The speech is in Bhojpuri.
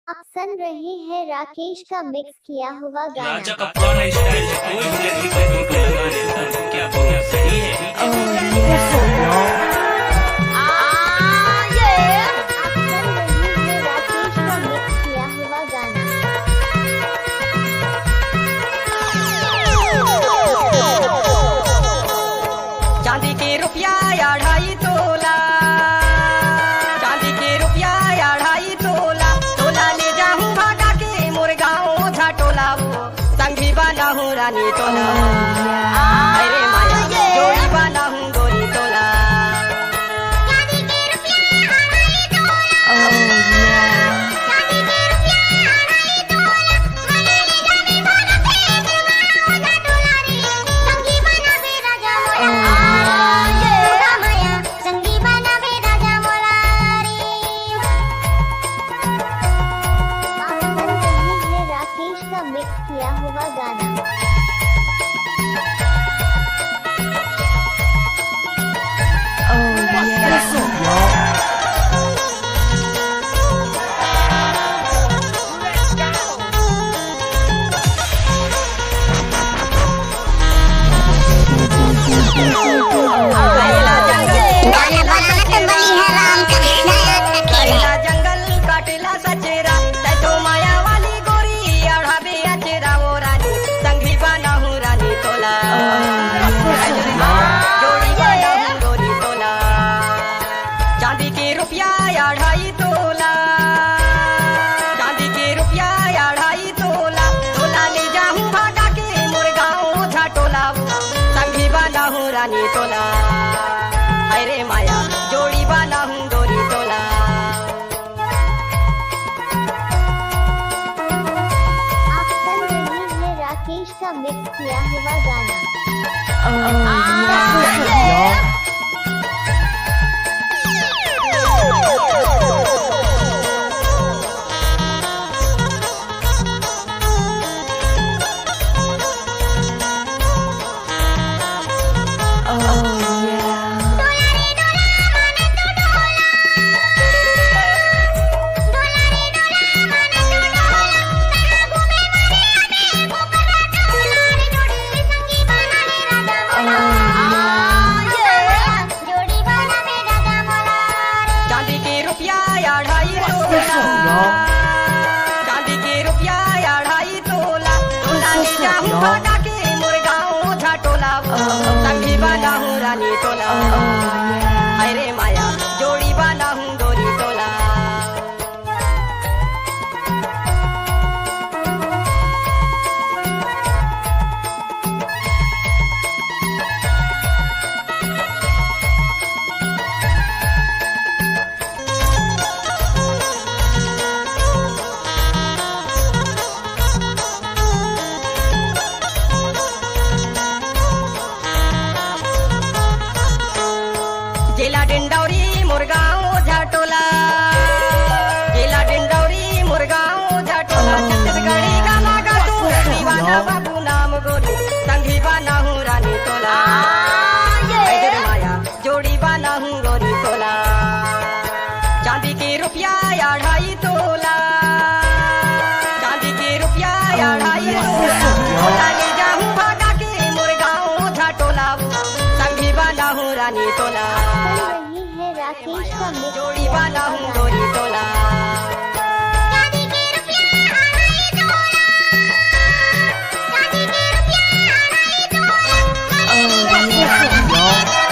आप सुन रहे हैं राकेश का मिक्स किया हुआ राजा गाना। का पुराना स्टाइल जो कोई भी लड़की का दिल को लगा लेता है, क्या बोलना सही है? आप सुन रहे हैं राकेश का मिक्स किया हुआ गाना। चांदी के रुपया 2.5 तोला, चांदी के रुपया 2.5 तोला, तोला ले जाऊं भागा के मोर गाँव झाटोला, वो संगी बना हूँ रानी तोला, अरे माया जोड़ी बना हूँ गोरी तोला। राकेश का मिक्स किया हुआ गाना। जंगल काटेला सचेरा, तैतो माया वाली गोरी अढ़ाबे अचेरा, वो रानी संगी बना हूँ रानी तोला, जोड़ी बना हूँ गोरी तोला। चांदी के रुपया 2.5 तोला, चांदी के रुपया 2.5 तोला, तोला ले जाऊं भागा के मोर गाँव झाटोला, संगी बना हूँ रानी तोला, अरे माया जोड़ी बना हूँ गोरी तोला। आप सुन रहे हैं राकेश का मिक्स किया हुआ गाना। चांदी के रुपया 2.5 तोला, चांदी के रुपया 2.5 तोला, तोला ले जाऊं भागा के मोर गाँव झाटोला, संगी बना हूँ रानी तोला, अरे माया जोड़ी बना हूँ गोरी तोला। जिला डिंडौरी मुरगांव झाटोला, जिला डिंडौरी मुरगांव झाटोला, छत्तीसगढ़ी गाना गा तू दीवाना बाबू नाम गोरी, संगी बना हूँ रानी तोला, इधर माया जोड़ी बना हूँ गोरी तोला। चांदी के रुपया 2.5 तोला, चांदी के रुपया 2.5 तोला, तोला ले जाऊं भागा के मोर गाँव झाटोला, संगी बना हूँ रानी तोला, सुन रही है राकेश का मिक्स जोड़ी बना हूँ गोरी तोला। किया हुआ गाना।